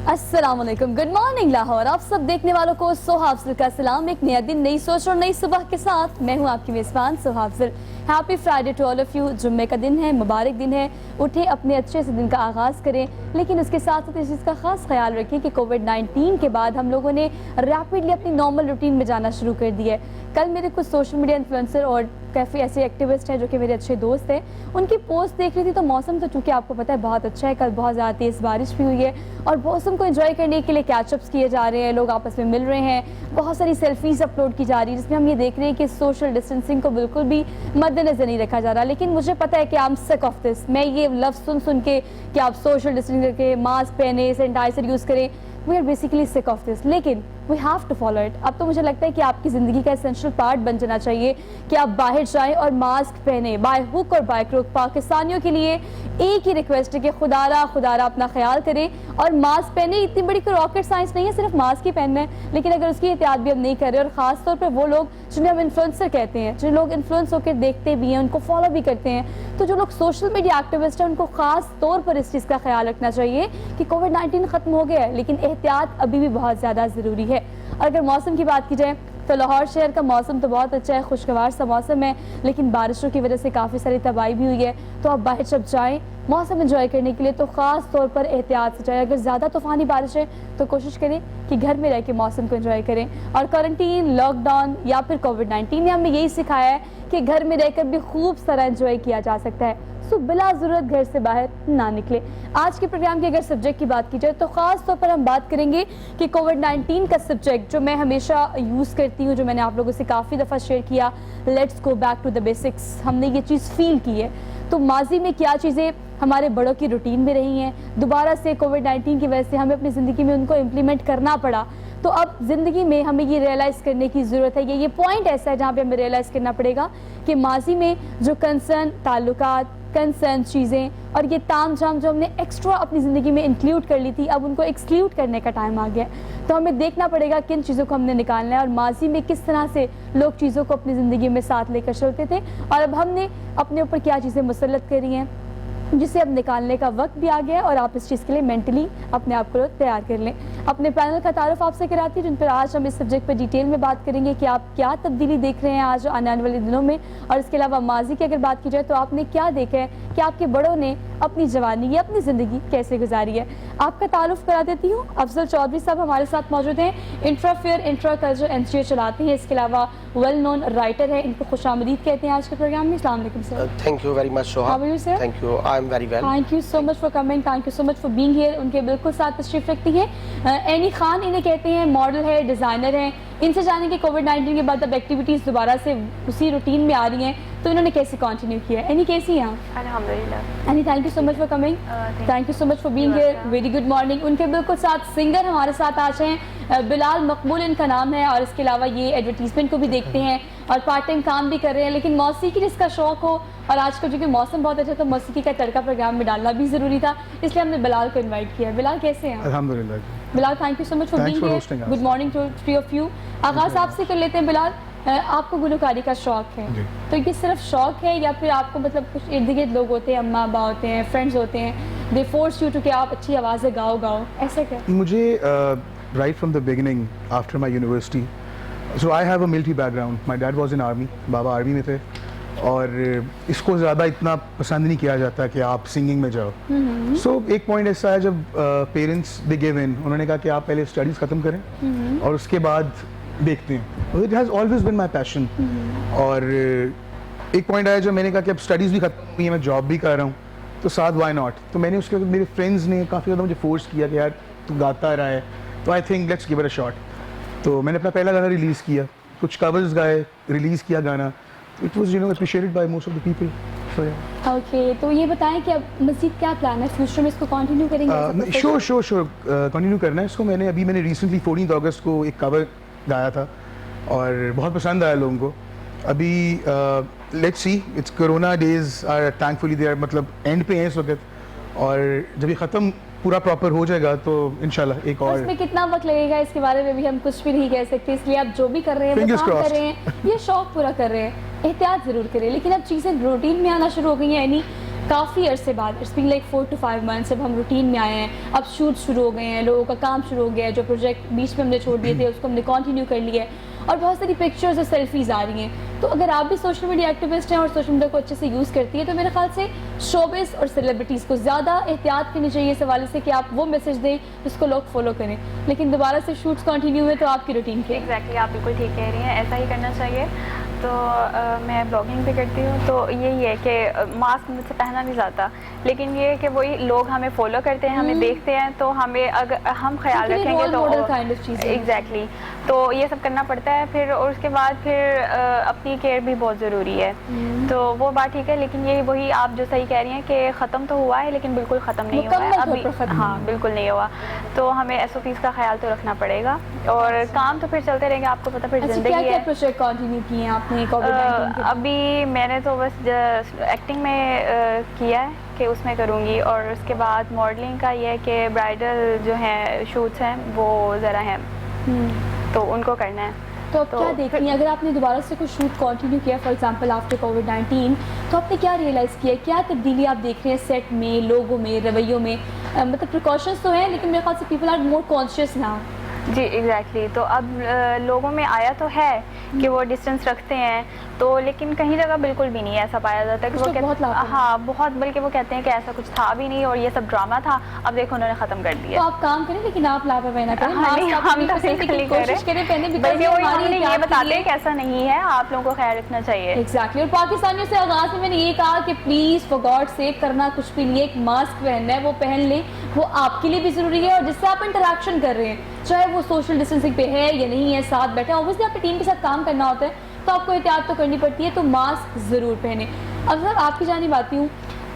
अस्सलाम वालेकुम, good morning Lahore. आप सब देखने वालों को सोहा अफजल का सलाम। एक नया दिन, नई सोच और नई सुबह के साथ मैं हूं आपकी मेज़बान Soha Afzal. Happy Friday to all of you. जुम्मे का दिन है, मुबारक दिन है। उठे अपने अच्छे से दिन का आगाज़ करें, लेकिन उसके साथ साथ इस चीज़ का ख़ास ख्याल रखें कि कोविड-19 के बाद हम लोगों ने रैपिडली अपनी नॉर्मल रूटीन में जाना शुरू कर दिया है। कल मेरे कुछ सोशल मीडिया इन्फ्लुएंसर और काफ़ी ऐसे एक्टिविस्ट हैं जो कि मेरे अच्छे दोस्त हैं, उनकी पोस्ट देख रही थी तो मौसम तो चूँकि आपको पता है बहुत अच्छा है, कल बहुत ज़्यादा तेज़ बारिश भी हुई है और मौसम को एंजॉय करने के लिए कैचअप्स किए जा रहे हैं, लोग आपस में मिल रहे हैं, बहुत सारी सेल्फीज अपलोड की जा रही है जिसमें हम ये देख रहे हैं कि सोशल डिस्टेंसिंग को बिल्कुल भी मद्देनजर नहीं रखा जा रहा। लेकिन मुझे पता है कि I am sick of this. मैं ये लफ्ज़ सुन के कि आप सोशल डिस्टेंसिंग करके मास्क पहने, सैनिटाइजर यूज़ करें, we are basically sick of this, लेकिन we have to follow it. अब तो मुझे लगता है कि आपकी ज़िंदगी का एसेंशियल पार्ट बन जाना चाहिए कि आप बाहर जाएं और मास्क पहने। बाय हुक और बाय क्रुक पाकिस्तानियों के लिए एक ही रिक्वेस्ट है कि खुदारा अपना ख्याल करें और मास्क पहने। इतनी बड़ी कोई रॉकेट साइंस नहीं है, सिर्फ मास्क ही पहनना है, लेकिन अगर उसकी एहतियात भी हम नहीं कर रहे, और ख़ास तौर पर वो लोग जिन्हें हम इन्फ्लुएंसर कहते हैं, जो लोग इन्फ्लुएंस होकर देखते भी हैं, उनको फॉलो भी करते हैं, तो जो लोग सोशल मीडिया एक्टिविस्ट हैं उनको ख़ास तौर पर इस चीज़ का ख्याल रखना चाहिए कि कोविड-19 ख़त्म हो गया है, लेकिन एहतियात अभी भी बहुत ज़्यादा ज़रूरी है। अगर मौसम की बात की जाए तो लाहौर शहर का मौसम तो बहुत अच्छा है, खुशगवार सा मौसम है, लेकिन बारिशों की वजह से काफ़ी सारी तबाही भी हुई है। तो आप बाहर जब जाएँ मौसम एंजॉय करने के लिए तो ख़ास तौर पर एहतियात से जाए। अगर ज़्यादा तूफ़ानी बारिश है तो कोशिश करें कि घर में रह के मौसम को एंजॉय करें। और क्वारंटीन, लॉकडाउन या फिर कोविड-19 ने हमें यही सिखाया है कि घर में रहकर भी खूब सारा एंजॉय किया जा सकता है। सो बिला ज़रूरत घर से बाहर ना निकले। आज के प्रोग्राम की अगर सब्जेक्ट की बात की जाए तो ख़ास तौर पर हम बात करेंगे कि कोविड-19 का सब्जेक्ट जो मैं हमेशा यूज़ करती हूँ, जो मैंने आप लोगों से काफ़ी दफ़ा शेयर किया, let's go back to the basics. हमने ये चीज़ फील की है तो माजी में क्या चीज़ें हमारे बड़ों की रूटीन में रही हैं, दोबारा से कोविड-19 की वजह से हमें अपनी ज़िंदगी में उनको इम्प्लीमेंट करना पड़ा, तो अब ज़िंदगी में हमें ये रियलाइज़ करने की ज़रूरत है। ये पॉइंट ऐसा है जहाँ पे हमें रियलाइज़ करना पड़ेगा कि माजी में जो कंसर्न, ताल्लुकात, कंसर्न चीज़ें और ये ताम झाम जो हमने एक्स्ट्रा अपनी ज़िंदगी में इंक्लूड कर ली थी, अब उनको एक्सक्लूड करने का टाइम आ गया। तो हमें देखना पड़ेगा किन चीज़ों को हमने निकालना है और माजी में किस तरह से लोग चीज़ों को अपनी ज़िंदगी में साथ लेकर चलते थे और अब हमने अपने ऊपर क्या चीज़ें मुसल्लत करी हैं जिसे अब निकालने का वक्त भी आ गया और आप इस चीज़ के लिए मेंटली अपने आप को तैयार कर लें। अपने पैनल का तारुफ आपसे कराती हूँ जिन पर आज हम इस सब्जेक्ट पर डिटेल में बात करेंगे कि आप क्या तब्दीली देख रहे हैं आज आने वाले दिनों में, और इसके अलावा माजी की अगर बात की जाए तो आपने क्या देखा है कि आपके बड़ों ने अपनी जवानी या अपनी ज़िंदगी कैसे गुजारी है। आपका तारुफ करा देती हूँ, अफजल चौधरी साहब हमारे साथ मौजूद हैं, इंट्राफेयर इंट्रा कल्चर इंस्टीट्यूट चलाते हैं, इसके अलावा वेल नोन राइटर है, इनको खुशामदीद कहते हैं आज के प्रोग्राम में। अस्सलाम वालेकुम sir. Thank you very much Soha. How are you sir? Thank you, I am very well. Thank you so much for coming, thank you so much for being here. उनके बिल्कुल साथ तशरीफ रखती हैं एनी खान, इन्हें कहते हैं, मॉडल है, डिज़ाइनर हैं। इनसे जाने के कोविड-19 के बाद अब एक्टिविटीज़ दोबारा से उसी रूटीन में आ रही हैं, तो इन्होंने कैसे कंटिन्यू किया है? एनी कैसी हैं आप? अल्हम्दुलिल्लाह। Any thank you so much for coming, thank you so much for being here, very good morning. उनके बिल्कुल साथ सिंगर हमारे साथ आज हैं, बिलाल मकबूल इनका नाम है, और इसके अलावा ये एडवर्टीजमेंट को भी देखते हैं और पार्ट टाइम काम भी कर रहे हैं, लेकिन मौसीकी जिसका शौक़ हो, और आजकल जो कि मौसम बहुत अच्छा तो मौसीकी का तड़का प्रोग्राम में डालना भी ज़रूरी था, इसलिए हमने बिलाल को इन्वाइट किया। बिलाल कैसे हैं? अल्हम्दुलिल्लाह। Bilal thank you so much for being here, good morning to three of you. आगाज़ आपसे कर लेते हैं बिलाल, आपको गुलकारी का शौक़ है, तो ये सिर्फ शौक़ है या फिर आपको मतलब कुछ इर्द गिर्द लोग होते हैं, अम्मा अब्बा होते हैं, फ्रेंड्स होते हैं, दे फोर्स यू टू कि आप अच्छी आवाज़ें गाओ, ऐसा क्या? मुझे right from the beginning after my university, so I have a military background. My dad was in army, Baba army में थे, और इसको ज़्यादा इतना पसंद नहीं किया जाता कि आप सिंगिंग में जाओ। So एक पॉइंट ऐसा है जब पेरेंट्स दे गिव इन, उन्होंने कहा कि आप पहले स्टडीज़ ख़त्म करें और उसके बाद देखते हैं। It has always been my passion. और एक पॉइंट आया जब मैंने कहा कि अब स्टडीज़ भी ख़त्म हुई है, मैं जॉब भी कर रहा हूँ, तो साथ वाई नॉट। तो मैंने उसके बाद मेरे फ्रेंड्स ने काफ़ी ज़्यादा मुझे फोर्स किया कि यार तू गाता रहा है, तो I think let's give it a shot. तो मैंने अपना पहला गाना रिलीज़ किया, कुछ कवर्स गाए, रिलीज़ किया गाना, it was appreciated by most of the people. So yeah okay, तो ये बताएं कि अब मज़ीद क्या प्लान है फ्यूचर में, इसको कंटिन्यू करेंगे? श्योर कंटिन्यू करना है इसको। मैंने रिसेंटली 14 अगस्त को एक कवर गाया था और बहुत पसंद आया लोगों को। अभी let's see, it's corona days are thankfully they are, मतलब एंड पे हैं इस वक्त, और जब ये ख़त्म पूरा प्रॉपर हो जाएगा तो इंशाल्लाह एक और। इसमें कितना वक्त लगेगा इसके बारे में भी हम कुछ भी नहीं कह सकते, इसलिए आप जो भी कर रहे हैं वो काम कर रहे हैं, ये शौक पूरा कर रहे हैं, एहतियात ज़रूर करें। लेकिन अब चीज़ें रूटीन में आना शुरू हो गई हैं, यानी काफ़ी अरसे बाद, it's been like 4 to 5 months, जब हम रूटीन में आए हैं, अब शूट शुरू हो गए हैं, लोगों का काम शुरू हो गया है, जो प्रोजेक्ट बीच में हमने छोड़ दिए थे उसको हमने कंटिन्यू कर लिया है, और बहुत सारी पिक्चर्स और सेल्फीज़ आ रही हैं. तो अगर आप भी सोशल मीडिया एक्टिविस्ट हैं और सोशल मीडिया को अच्छे से यूज़ करती है, तो मेरे ख्याल से शोबिस और सेलिब्रिटीज़ को ज़्यादा एहतियात करनी चाहिए इस हवाले से कि आप वो मैसेज दें जिसको लोग फॉलो करें. लेकिन दोबारा से शूट्स कंटिन्यू हुए तो आपकी रूटीन क्या है? एग्जैक्टली, आप बिल्कुल ठीक कह रही हैं, ऐसा ही करना चाहिए. तो मैं ब्लॉगिंग भी करती हूँ, तो यही है कि मास्क मुझसे पहना नहीं जाता, लेकिन ये है कि वही लोग हमें फॉलो करते हैं, हमें देखते हैं, तो हमें अगर हम ख्याल रखेंगे तो एग्जैक्टली तो ये सब करना पड़ता है. फिर और उसके बाद फिर अपनी केयर भी बहुत ज़रूरी है. तो वो बात ठीक है, लेकिन ये वही आप जो सही कह रही हैं कि ख़त्म तो हुआ है लेकिन बिल्कुल ख़त्म नहीं हुआ है अभी. हाँ, बिल्कुल नहीं हुआ. तो हमें SOPs का ख्याल तो रखना पड़ेगा, और काम तो फिर चलते रहेंगे. आपको पता फिर ज़िंदगी है. क्या प्रोजेक्ट कंटिन्यू किए हैं आपने कोविड-19 के? अभी मैंने तो बस एक्टिंग में किया है कि उसमें करूँगी, और उसके बाद मॉडलिंग का ये है कि ब्राइडल जो हैं शूट्स हैं वो ज़रा हैं, तो उनको करना है. तो अब क्या देख रही हैं, अगर आपने दोबारा से कोई शूट कंटिन्यू किया फॉर एग्जांपल आफ्टर कोविड-19, तो आपने क्या रियलाइज़ किया, क्या तब्दीली आप देख रहे हैं सेट में, लोगों में, रवैयों में? मतलब प्रिकॉशंस तो हैं, लेकिन मेरे ख्याल से people are more conscious now. जी एग्जैक्टली. तो अब लोगों में आया तो है कि वो डिस्टेंस रखते हैं, तो लेकिन कहीं जगह बिल्कुल भी नहीं ऐसा पाया जाता कि वो बहुत बल्कि वो कहते हैं कि ऐसा कुछ था भी नहीं और ये सब ड्रामा था, अब देखो उन्होंने ख़त्म कर दिया. तो आप काम करें, लेकिन आप लापरवाही ना करें. हम तो कोशिश करें, बल्कि ये बताते हैं कि ऐसा नहीं है, आप लोगों को ख्याल रखना चाहिए. एग्जैक्टली. और पाकिस्तानियों से आगाज़ में मैंने ये कहा कि प्लीज़ फॉर गॉड सेक करना कुछ भी नहीं है, एक मास्क पहनना है वो पहन लें, वो आपके लिए भी ज़रूरी है, और जिससे आप इंटरेक्शन कर रहे हैं, चाहे वो सोशल डिस्टेंसिंग पे है या नहीं है, साथ बैठे, ऑब्वियसली आपकी टीम के साथ काम करना होता है तो आपको एहतियात तो करनी पड़ती है, तो मास्क ज़रूर पहने. अब सर आपकी जानिब आती हूँ,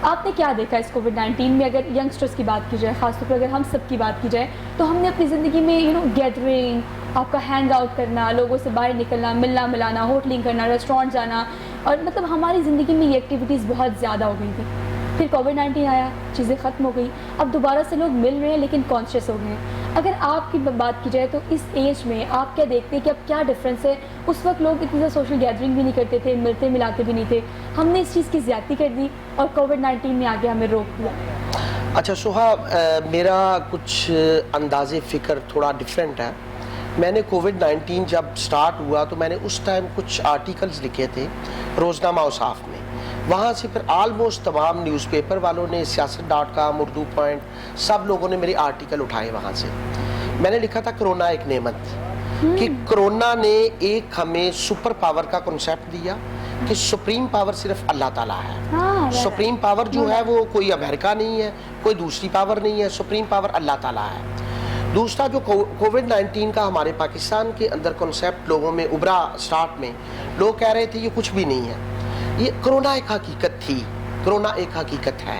आपने क्या देखा इस कोविड-19 में? अगर यंगस्टर्स की बात की जाए, ख़ासतौर पर अगर हम सब की बात की जाए, तो हमने अपनी ज़िंदगी में गैदरिंग, आपका हैंग आउट करना, लोगों से बाहर निकलना, मिलना मिलाना, होटलिंग करना, रेस्टोरेंट जाना, और मतलब हमारी ज़िंदगी में ये एक्टिविटीज़ बहुत ज़्यादा हो गई थी. फिर कोविड-19 आया, चीज़ें ख़त्म हो गई, अब दोबारा से लोग मिल रहे हैं लेकिन कॉन्शियस हो गए हैं. अगर आपकी बात की जाए तो इस एज में आप क्या देखते हैं कि अब क्या डिफरेंस है? उस वक्त लोग इतनी ज़्यादा सोशल गैदरिंग भी नहीं करते थे, मिलते मिलाते भी नहीं थे, हमने इस चीज़ की ज़्यादती कर दी और कोविड-19 ने आगे हमें रोक दिया. अच्छा सोहा, मेरा कुछ अंदाज़े फ़िक्र थोड़ा डिफरेंट है. मैंने कोविड-19 जब स्टार्ट हुआ तो मैंने उस टाइम कुछ आर्टिकल्स लिखे थे रोज़नामा औसाफ में. वहाँ से फिर आलमोस्ट तमाम न्यूज़पेपर वालों ने, सियासत.com, उर्दू पॉइंट, सब लोगों ने मेरे आर्टिकल उठाए. वहाँ से मैंने लिखा था कोरोना एक नेमत, कि कोरोना ने एक हमें सुपर पावर का कॉन्सेप्ट दिया कि सुप्रीम पावर सिर्फ अल्लाह ताला है. सुप्रीम पावर जो है वो कोई अमेरिका नहीं है, कोई दूसरी पावर नहीं है, सुप्रीम पावर अल्लाह ताला है. दूसरा जो कोविड-19 का हमारे पाकिस्तान के अंदर कॉन्सेप्ट लोगों में उभरा, स्टार्ट में लोग कह रहे थे ये कुछ भी नहीं है, ये कोरोना एक हकीकत थी, कोरोना एक हकीकत है.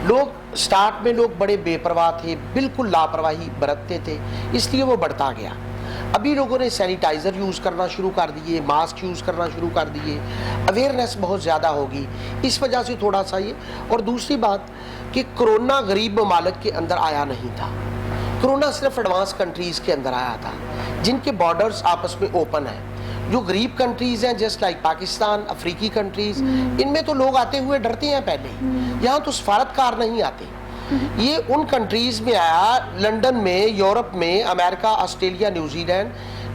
लोग स्टार्ट में लोग बड़े बेपरवाह थे, बिल्कुल लापरवाही बरतते थे, इसलिए वो बढ़ता गया. अभी लोगों ने सैनिटाइज़र यूज़ करना शुरू कर दिए, मास्क यूज़ करना शुरू कर दिए, अवेयरनेस बहुत ज़्यादा होगी, इस वजह से थोड़ा सा ये. और दूसरी बात कि कोरोना गरीब ममालिक के अंदर आया नहीं था, कोरोना सिर्फ एडवांस कंट्रीज़ के अंदर आया था जिनके बॉर्डर्स आपस में ओपन हैं. जो गरीब कंट्रीज़ हैं जस्ट लाइक पाकिस्तान, अफ्रीकी कंट्रीज़, इनमें तो लोग आते हुए डरते हैं पहले, यहाँ तो सफारतकार नहीं आते. ये उन कंट्रीज़ में आया, लंदन में, यूरोप में, अमेरिका, ऑस्ट्रेलिया, न्यूजीलैंड,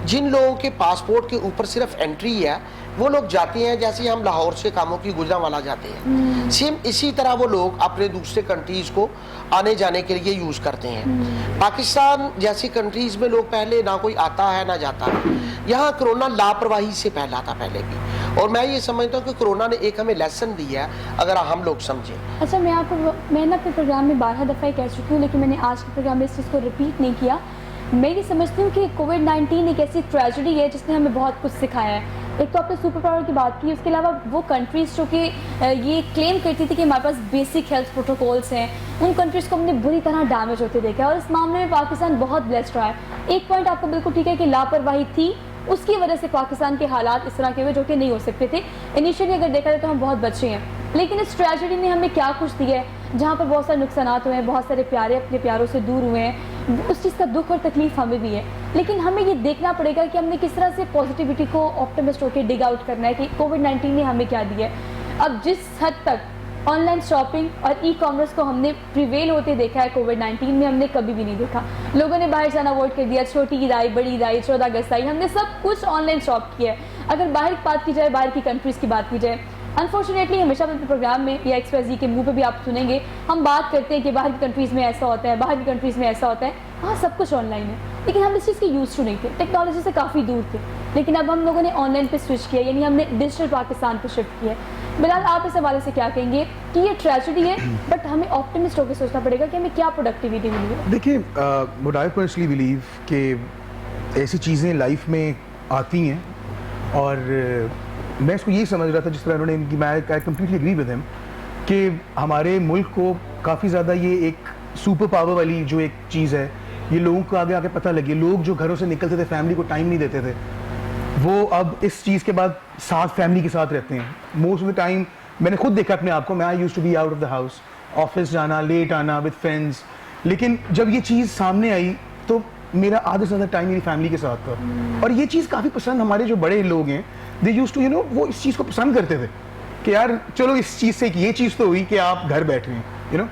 जिन लोगों के पासपोर्ट के ऊपर सिर्फ एंट्री है वो लोग जाते हैं जैसे हम लाहौर से कामों की गुजरांवाला जाते हैं. सेम इसी तरह वो लोग अपने दूसरे कंट्रीज़ को आने जाने के लिए यूज़ करते हैं. पाकिस्तान जैसी कंट्रीज़ में लोग पहले ना कोई आता है ना जाता है. यहाँ कोरोना लापरवाही से फैला था पहले भी, और मैं ये समझता हूँ कि कोरोना ने एक हमें लेसन दिया है अगर हम लोग समझें. अच्छा, मैं अपने प्रोग्राम में 12 दफ़ा कह चुकी हूँ, लेकिन मैंने आज के प्रोग्राम में इस चीज़ को रिपीट नहीं किया. मैं ये समझती हूँ कि कोविड-19 एक ऐसी ट्रेजेडी है जिसने हमें बहुत कुछ सिखाया है. एक तो आपने सुपर पावर की बात की, उसके अलावा वो कंट्रीज़ जो कि ये क्लेम करती थी कि हमारे पास बेसिक हेल्थ प्रोटोकॉल्स हैं, उन कंट्रीज़ को हमने बुरी तरह डैमेज होते देखा, और इस मामले में पाकिस्तान बहुत ब्लेस्ड रहा है. एक पॉइंट आपको बिल्कुल ठीक है कि लापरवाही थी, उसकी वजह से पाकिस्तान के हालात इस तरह के हुए जो कि नहीं हो सकते थे. इनिशियली अगर देखा जाए तो हम बहुत बचे हैं, लेकिन इस ट्रेजेडी ने हमें क्या कुछ दिया है, जहाँ पर बहुत सारे नुकसान हुए हैं, बहुत सारे प्यारे अपने प्यारों से दूर हुए हैं, उस चीज़ का दुख और तकलीफ हमें भी है. लेकिन हमें ये देखना पड़ेगा कि हमने किस तरह से पॉजिटिविटी को ऑप्टिमिस्ट होकर डिग आउट करना है कि कोविड-19 ने हमें क्या दिया है. अब जिस हद तक ऑन लाइन शॉपिंग और ई कॉमर्स को हमने प्रिवेल होते देखा है कोविड-19 में, हमने कभी भी नहीं देखा. लोगों ने बाहर जाना अवॉइड कर दिया, छोटी ईद आई, बड़ी ईद आई, 14 अगस्त आई, हमने सब कुछ ऑनलाइन शॉप किया है. अगर बाहर की बात की जाए, बाहर की कंट्रीज़ की बात की जाए, अनफॉर्चुनेटली हमेशा अपने प्रोग्राम में या XYZ के मुंह पे भी आप सुनेंगे, हम बात करते हैं कि बाहर की कंट्रीज़ में ऐसा होता है, बाहर की कंट्रीज़ में ऐसा होता है. हाँ, सब कुछ ऑनलाइन है, लेकिन हम इस चीज़ के यूज़ टू नहीं थे, टेक्नोलॉजी से काफ़ी दूर थे. लेकिन अब हम लोगों ने ऑनलाइन पे स्विच किया, यानी हमने डिजिटल पाकिस्तान पे शिफ्ट किया. बिलाल, आप इस हवाले से क्या कहेंगे कि ये ट्रेजेडी है, बट हमें ऑप्टिमिस्ट होकर सोचना पड़ेगा कि हमें क्या प्रोडक्टिविटी मिली है? देखिए, व्हाट आई पर्सनली बिलीव कि ऐसी चीज़ें लाइफ में आती हैं, और मैं इसको यही समझ रहा था जिस तरह उन्होंने कि मैं I completely agree with him कि हमारे मुल्क को काफ़ी ज़्यादा ये एक सुपर पावर वाली जो एक चीज़ है, ये लोगों को आगे आगे पता लगी. लोग जो घरों से निकलते थे, फैमिली को टाइम नहीं देते थे, वो अब इस चीज़ के बाद साथ फैमिली के साथ रहते हैं. मोस्ट ऑफ द टाइम मैंने खुद देखा अपने आप को, मैं I used to be out of the house, office जाना, लेट आना विद फ्रेंड्स. लेकिन जब ये चीज़ सामने आई तो मेरा आधे से ज़्यादा टाइम मेरी फैमिली के साथ था. और ये चीज़ काफ़ी पसंद, हमारे जो बड़े लोग हैं they used to you know, वो इस चीज़ को पसंद करते थे कि यार चलो इस चीज़ से ये चीज़ तो हुई कि आप घर बैठ रहे हैं, यू नो.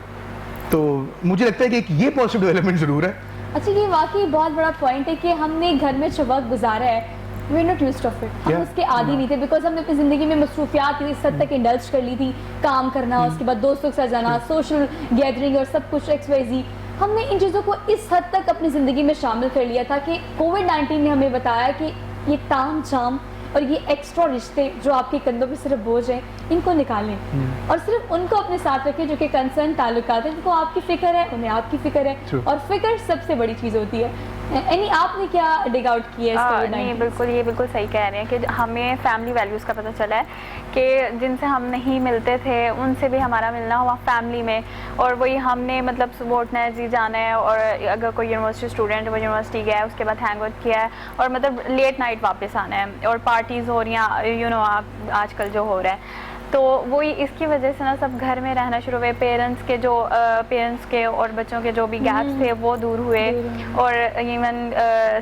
तो मुझे लगता है कि एक ये पॉजिटिव डेवलपमेंट ज़रूर है. अच्छा, ये वाकई बहुत बड़ा पॉइंट है कि हमने घर में जो वक्त गुजारा है, we not used of it, हम उसके आदी नहीं थे, बिकॉज हमने अपनी ज़िंदगी में मसरूफियात इस हद तक इंडल्ज कर ली थी, काम करना, उसके बाद दोस्तों के साथ जाना, सोशल गैदरिंग और सब कुछ XYZ. हमने इन चीज़ों को इस हद तक अपनी ज़िंदगी में शामिल कर लिया था कि कोविड-19 ने हमें बताया कि ये ताम झाम और ये एक्स्ट्रा रिश्ते जो आपके कंधों पे सिर्फ बोझ है, इनको निकालें और सिर्फ उनको अपने साथ रखें जो कि कंसर्न ताल्लुकात है, जिनको आपकी फ़िक्र है, उन्हें आपकी फ़िक्र है. और फ़िक्र सबसे बड़ी चीज़ होती है. यानी आपने क्या डिग आउट किया है? नहीं, बिल्कुल, ये बिल्कुल सही कह रहे हैं कि हमें फैमिली वैल्यूज़ का पता चला है कि जिनसे हम नहीं मिलते थे उनसे भी हमारा मिलना हुआ फैमिली में, और वही हमने मतलब सुबह उठना है, जी जाना है, और अगर कोई यूनिवर्सिटी स्टूडेंट वो यूनिवर्सिटी गया है, उसके बाद हैंग आउट किया है, और मतलब लेट नाइट वापस आना है, और पार्टीज़ हो रही हैं, यू नो, आजकल जो हो रहा है. तो वही इसकी वजह से ना सब घर में रहना शुरू हुए. पेरेंट्स के और बच्चों के जो भी गैप्स थे वो दूर हुए, और इवन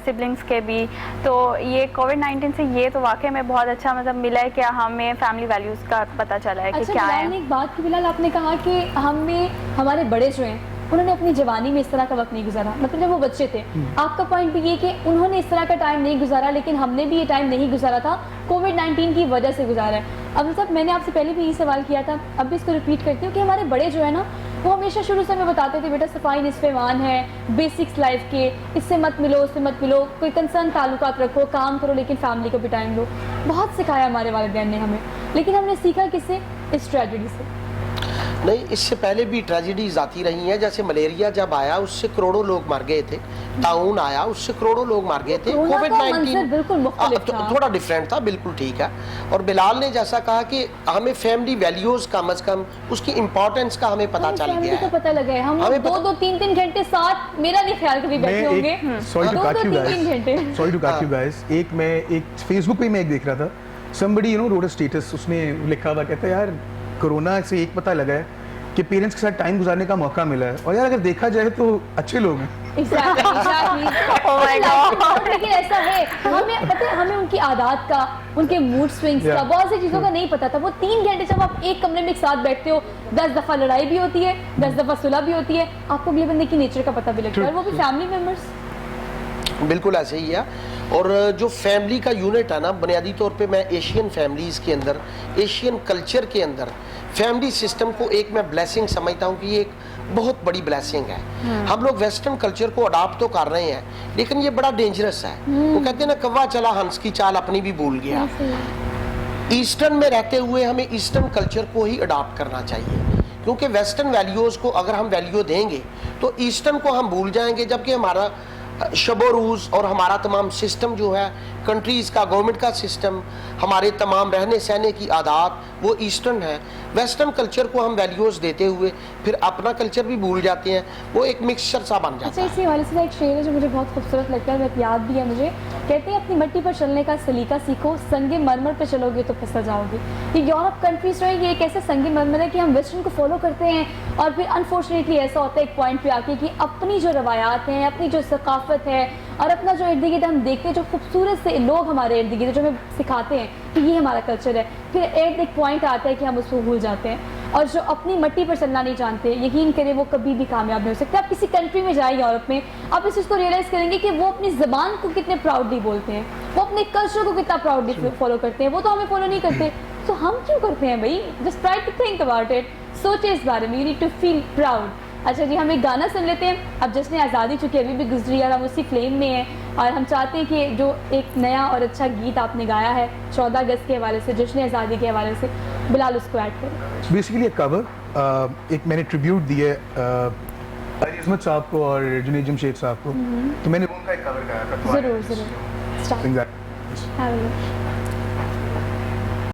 सिबलिंग्स के भी. तो ये कोविड-19 से ये तो वाकई में बहुत अच्छा मतलब मिला है कि हमें फैमिली वैल्यूज़ का पता चला है कि क्या है. एक बात की बिलाल, आपने कहा कि हमें हमारे बड़े जो हैं उन्होंने अपनी जवानी में इस तरह का वक्त नहीं गुजारा, मतलब जब वो बच्चे थे. आपका पॉइंट भी ये कि उन्होंने इस तरह का टाइम नहीं गुजारा, लेकिन हमने भी ये टाइम नहीं गुजारा था, कोविड-19 की वजह से गुजारा है. अब सब मैंने आपसे पहले भी ये सवाल किया था, अब भी इसको रिपीट करती हूँ कि हमारे बड़े जो है ना, वो हमेशा शुरू से हमें बताते थे बेटा सफाई निस्फ़े ईमान है, बेसिक्स लाइफ के, इससे मत मिलो, उससे मत मिलो, कोई कंसर्न ताल्लुकात रखो, काम करो, लेकिन फैमिली को भी टाइम दो. बहुत सिखाया हमारे वालिदैन ने हमें, लेकिन हमने सीखा किससे? इस ट्रेजेडी से. नहीं, इससे पहले भी ट्रेजेडीज आती रही हैं. जैसे मलेरिया जब आया उससे करोड़ों लोग मर गए थे, ताउन आया उससे करोड़ों लोग मर गए थे. कोविड-19 थोड़ा डिफरेंट था, बिल्कुल ठीक है. और बिलाल ने जैसा कहा कि हमें फैमिली वैल्यूज कम अज कम उसकी इम्पोर्टेंस का हमें पता चल गया है, पता लगा है. हम 2-2, 3-3 घंटे साथ, मेरा नहीं ख्याल कभी बैठे होंगे. Sorry to cut you guys, मैं एक फेसबुक पे मैं एक देख रहा था, somebody you know wrote a status, उसने लिखा हुआ, कहता है यार कोरोना से एक पता लगा है कि पेरेंट्स के साथ टाइम गुजारने का मौका मिला है, और यार अगर देखा जाए तो अच्छे लोग हैं. लेकिन ऐसा है, हमें पता है, हमें उनकी आदत का, उनके मूड स्विंग्स का, बहुत सी चीज़ों का नहीं पता था. वो 3 घंटे जब आप एक कमरे में एक साथ बैठते हो, 10 दफ़ा लड़ाई भी होती है, 10 दफ़ा सुलह भी होती है, आपको अगले बंदे की नेचर का पता भी लगता है, और वो भी फैमिली मेम्बर्स. बिल्कुल ऐसे ही है. और जो फैमिली का यूनिट है ना, बुनियादी तौर पे मैं एशियन फैमिलीज़ के अंदर, एशियन कल्चर के अंदर फैमिली सिस्टम को एक मैं ब्लेसिंग समझता हूँ कि ये एक बहुत बड़ी ब्लेसिंग है. हम लोग वेस्टर्न कल्चर को अडॉप्ट तो कर रहे हैं, लेकिन ये बड़ा डेंजरस है. वो कहते हैं ना, कौवा चला हंस की चाल अपनी भी भूल गया. ईस्टर्न में रहते हुए हमें ईस्टर्न कल्चर को ही अडॉप्ट करना चाहिए, क्योंकि वेस्टर्न वैल्यूज़ को अगर हम वैल्यू देंगे तो ईस्टर्न को हम भूल जाएंगे. जबकि हमारा शब रोज़ और हमारा तमाम सिस्टम जो है, कंट्रीज़ का, गवर्नमेंट का सिस्टम, हमारे तमाम रहने सहने की आदत, वो ईस्टर्न है. वेस्टर्न कल्चर को हम वैल्यूज़ देते हुए फिर अपना कल्चर भी भूल जाते हैं. वो एक मिक्सचर सा बन जाता है. इसी हवाले से एक शेर है जो मुझे बहुत खूबसूरत लगता है, बहुत याद भी है मुझे. कहते हैं अपनी मिट्टी पर चलने का सलीका सीखो, संगे मरमर पर चलोगे तो फिसल जाओगे. ये यूरोप कंट्रीज रहे, ये एक ऐसे संगे मरमर है कि हम वेस्टर्न को फॉलो करते हैं, और फिर अनफॉर्चुनेटली ऐसा होता है एक पॉइंट पे आके कि अपनी जो रवायात हैं, अपनी जो सकाफत है, और अपना जो इर्द गिर्द हम देखते हैं, जो खूबसूरत से लोग हमारे इर्द गिर्द जो हमें सिखाते हैं कि ये हमारा कल्चर है, फिर एक पॉइंट आता है कि हम उसको भूल जाते हैं. اور جو اپنی مٹی پر چلنا نہیں جانتے, یقین کریں وہ کبھی بھی کامیاب نہیں ہو سکتے. آپ کسی کنٹری میں جائیں یورپ میں, آپ اس چیز کو ریئلائز کریں گے کہ وہ اپنی زبان کو کتنے پراؤڈلی بولتے ہیں, وہ اپنے کلچر کو کتنا پراؤڈلی فالو کرتے ہیں. وہ تو ہمیں فالو نہیں کرتے, تو ہم کیوں کرتے ہیں بھائی؟ Just try to think about it, سوچیں اس بارے میں. You need to feel proud. اچھا جی, ہم ایک گانا سن لیتے ہیں. اب جشن آزادی چونکہ ابھی بھی گزری اور ہم اسی فلیم میں ہیں, اور ہم چاہتے ہیں کہ جو ایک نیا اور اچھا گیت آپ نے گایا ہے 14 اگست کے حوالے سے, جشن آزادی کے حوالے سے, بلال اس کو ایڈ کریں. بیسیکلی ایک کور, ایک میں نے ٹریبیوٹ دی ہے علی عظمت صاحب کو اور جنید جمشید صاحب کو, تو میں نے ان کا ایک کور گایا تھا. ضرور.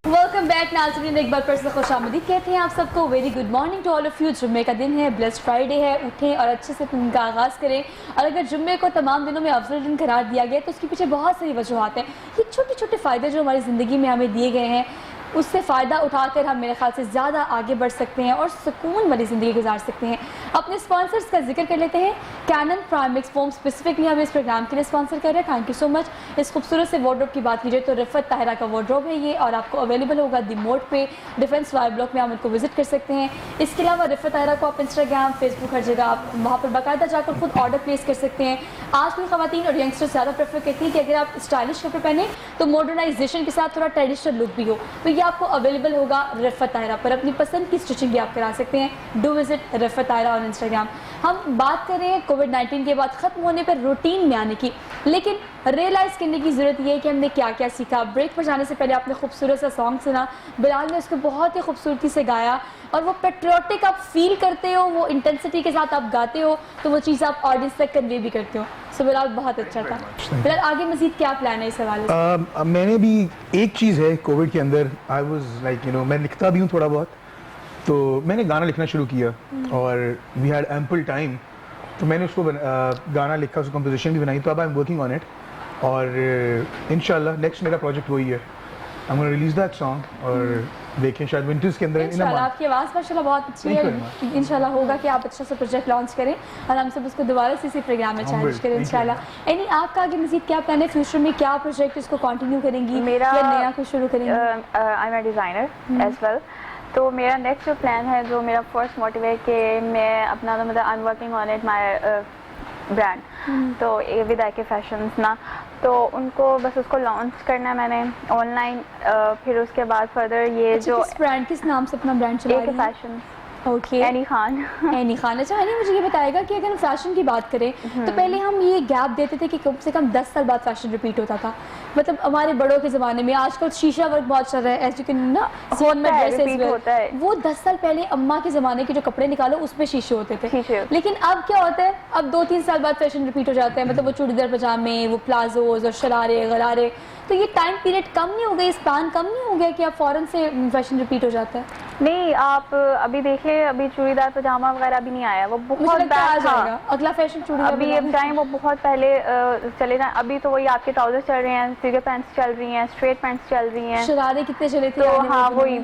ویلکم بیک ناظرین, ایک بار پھر سے خوش آمدید کہتے ہیں آپ سب کو. Very good morning to all of you. جمعے کا دن ہے, بلیسڈ فرائیڈے ہے. اٹھیں اور اچھے سے دن کا آغاز کریں. اور اگر جمعے کو تمام دنوں میں افضل دن قرار دیا گیا تو اس کے پیچھے بہت ساری وجوہات ہیں. یہ چھوٹے چھوٹے فائدے جو ہماری زندگی میں ہمیں دیے گئے ہیں, اس سے فائدہ اٹھا کر ہم میرے خیال سے زیادہ آگے بڑھ سکتے ہیں اور سکون والی زندگی گزار سکتے ہیں. اپنے اسپانسرز کا ذکر کر لیتے ہیں. کینن پرائمکس فوم اسپیسیفکلی ہمیں اس پروگرام کے لیے اسپانسر کر رہے ہیں. تھینک یو سو مچ. اس خوبصورت سے وارڈروب کی بات کیجیے تو رفت طاہرہ کا وارڈروب ہے یہ, اور آپ کو اویلیبل ہوگا دی موڈ پہ, ڈیفینس وائی بلاک میں. آپ ان کو وزٹ کر سکتے ہیں. اس کے علاوہ رفت طاہرہ کو آپ انسٹاگرام, فیس بک, ہر جگہ آپ وہاں پر باقاعدہ جا کر خود آرڈر پلیس کر سکتے ہیں. آج کل خواتین اور ینگسٹر زیادہ پریفر کرتی ہیں کہ اگر آپ اسٹائلش کپڑے پہنیں تو ماڈرنائزیشن کے ساتھ تھوڑا ٹریڈیشنل لک بھی ہو, تو یہ آپ کو اویلیبل ہوگا رفت طاہرہ پر. اپنی پسند کی اسٹچنگ بھی آپ کرا سکتے ہیں. ڈو وزٹ رفت طاہرہ آن انسٹاگرام. ہم بات کر رہے ہیں کووڈ-19 کے بعد ختم ہونے پر روٹین میں آنے کی, لیکن ریئلائز کرنے کی ضرورت یہ ہے کہ ہم نے کیا کیا سیکھا. بریک پر جانے سے پہلے آپ نے خوبصورت سا سانگ سنا, بلال نے اس کو بہت ہی خوبصورتی سے گایا, اور وہ پیٹریوٹک آپ فیل کرتے ہو, وہ انٹینسٹی کے ساتھ آپ گاتے ہو, تو وہ چیز آپ آڈینس تک کنوے بھی کرتے ہو. سو بلال بہت اچھا تھا. بلال آگے مزید کیا پلان ہے اس حوالے سے؟ میں نے بھی ایک چیز ہے کووڈ کے اندر, آئی واز لائک میں لکھتا بھی ہوں تھوڑا بہت, تو میں نے گانا لکھنا شروع کیا اور وی ہیڈ ایمپل ٹائم, تو میں نے اس کو گانا لکھا, اس کو کمپوزیشن بھی بنائی, تو اب I am working on it, اور انشاءاللہ نیکسٹ میرا پروجیکٹ وہی ہے. I'm going to release that song, اور دیکھیں شاید ونٹرز کے اندر. انشاءاللہ آپ کی آواز ماشاءاللہ بہت اچھی ہے, انشاءاللہ ہوگا کہ آپ اچھا سا پروجیکٹ لانچ کریں اور ہم سب اس کو دوبارہ سے اسی پروگرام میں چیلنج کریں انشاءاللہ. آپ کا آگے مزید کیا پلان ہے فیوچر میں؟ کیا پروجیکٹ اس کو کنٹینیو کریں گی یا نیا کچھ شروع کریں گی؟ I am a designer as well, تو میرا نیکسٹ جو پلان ہے, جو میرا فرسٹ موٹیو ہے کہ میں اپنا مطلب I am working on it my brand, تو ود آئی کے فیشنز نا, تو ان کو بس اس کو لانچ کرنا ہے میں نے آن لائن. پھر اس کے بعد فردر یہ جو برانڈ کس نام سے اپنا برانڈ چلا رہی ہیں؟ Fashion. Okay, any Khan. Any Khan. اچھا اینی مجھے یہ بتائے گا کہ اگر ہم فیشن کی بات کریں تو پہلے ہم یہ گیپ دیتے تھے کہ کم سے کم 10 سال بعد فیشن ریپیٹ ہوتا تھا, مطلب ہمارے بڑوں کے زمانے میں. آج کل شیشہ ورک بہت چل رہا ہے, ایز یو کین نا ہوتا ہے. وہ 10 سال پہلے اماں کے زمانے کے جو کپڑے نکالو اس میں شیشے ہوتے تھے, لیکن اب کیا ہوتا ہے, اب 2-3 سال بعد فیشن ریپیٹ ہو جاتا ہے. مطلب وہ چوڑیدار پجامے, وہ پلازوز اور شرارے غرارے, تو یہ ٹائم پیریڈ کم نہیں ہو گیا, اس پلان کم نہیں ہو گیا کہ اب فوراً سے فیشن ریپیٹ ہو جاتا ہے؟ نہیں, آپ ابھی دیکھیں, ابھی چوڑیدار پجامہ وغیرہ ابھی نہیں آیا, وہ بہت بیک تھا. اگلا فیشن چوڑیدار ابھی اب ٹائم وہ بہت پہلے چلے جائیں. ابھی تو وہی آپ کے ٹراؤزر چل رہے ہیں, فگر پینٹس چل رہی ہیں, اسٹریٹ پینٹس چل رہی ہیں, شرارے کتنے چلے تھے. تو ہاں وہی,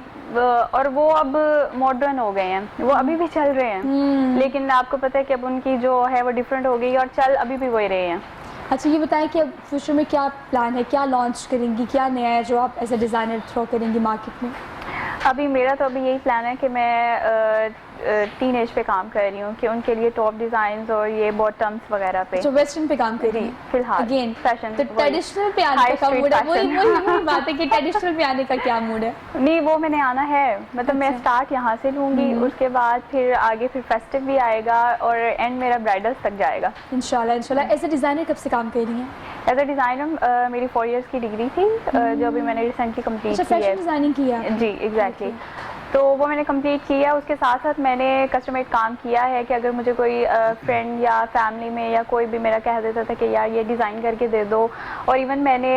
اور وہ اب ماڈرن ہو گئے ہیں, وہ ابھی بھی چل رہے ہیں, لیکن آپ کو پتہ ہے کہ اب ان کی جو ہے وہ ڈفرینٹ ہو گئی اور چل ابھی بھی وہی رہے ہیں. اچھا یہ بتائیں کہ اب فیوچر میں کیا پلان ہے, کیا لانچ کریں گی, کیا نیا ہے جو آپ ایز اے ڈیزائنر تھرو کریں گی مارکیٹ میں؟ ابھی میرا تو ابھی یہی پلان ہے کہ میں ٹین ایج پہ کام کر رہی ہوں, کہ ان کے لیے ٹاپ ڈیزائنز اور یہ باٹمس وغیرہ پہ, جو ویسٹرن پہ کام کر رہی ہیں فی الحال. اگین فیشن تو ٹریڈیشنل پہ آنے کا موڈ ہے, وہی بات ہے کہ ٹریڈیشنل پہ آنے کا کیا موڈ ہے؟ نہیں, وہ میں نے آنا ہے, مطلب میں اسٹارٹ یہاں سے لوں گی, اس کے بعد پھر آگے پھر فیسٹیو بھی آئے گا, اور اینڈ میرا برائڈلس تک جائے گا انشاءاللہ. انشاءاللہ. ایز اے ڈیزائنر کب سے کام کر رہی ہیں؟ ایز اے ڈیزائنر میری 4 ایئرس کی ڈگری تھی, جو ابھی میں نے ریسنٹلی کمپلیٹ کی ہے. فیشن ڈیزائننگ کی ہے؟ جی ایگزیکٹلی. تو وہ میں نے کمپلیٹ کیا. اس کے ساتھ ساتھ میں نے کسٹمائز کام کیا ہے کہ اگر مجھے کوئی فرینڈ یا فیملی میں یا کوئی بھی میرا کہہ دیتا تھا کہ یار یہ ڈیزائن کر کے دے دو, اور ایون میں نے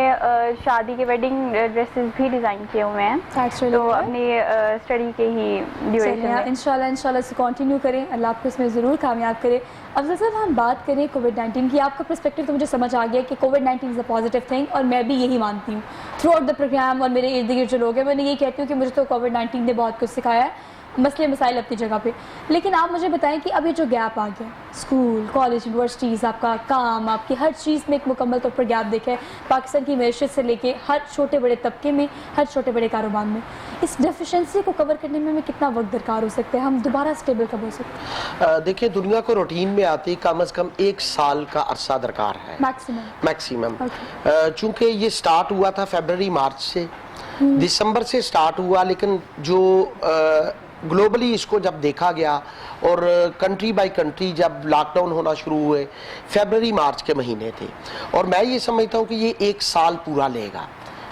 شادی کے ویڈنگ ڈریسز بھی ڈیزائن کیے ہوئے ہیں, تو اپنی اسٹڈی کے ہی ڈیوریشن میں. انشاءاللہ اسے کنٹینیو کریں, اللہ آپ کو اس میں ضرور کامیاب کرے. افضل صاحب ہم بات کریں کووڈ-19 کی, آپ کا پرسپیکٹو تو مجھے سمجھ آ گیا کہ COVID-19 is a positive thing, اور میں بھی یہی مانتی ہوں تھرو آؤٹ دا پروگرام, اور میرے ارد گرد جو لوگ ہیں میں نے یہی کہتی ہوں کہ مجھے تو کووڈ-19 نے بہت کچھ سکھایا ہے. مسئلے مسائل اپنی جگہ پہ. لیکن آپ مجھے بتائیں کہ اب یہ جو گیپ آ گیا اسکول کالج یونیورسٹیز آپ کا کام آپ کی ہر چیز میں ایک مکمل طور پر گیپ دیکھا ہے پاکستان کی معیشت سے لے کے ہر چھوٹے بڑے طبقے میں ہر چھوٹے بڑے کاروبار میں, اس ڈیفیشنسی کو کور کرنے میں ہمیں کتنا وقت درکار ہو سکتا ہے, ہم دوبارہ اسٹیبل کب ہو سکتے ہیں؟ دیکھیں دنیا کو روٹین میں آتے کم از کم 1 سال کا عرصہ درکار ہے میکسیمم. چونکہ یہ سٹارٹ ہوا تھا فیبرری مارچ سے, دسمبر سے سٹارٹ ہوا, لیکن جو گلوبلی اس کو جب دیکھا گیا اور کنٹری بائی کنٹری جب لاک ڈاؤن ہونا شروع ہوئے فیبرری مارچ کے مہینے تھے, اور میں یہ سمجھتا ہوں کہ یہ 1 سال پورا لے گا,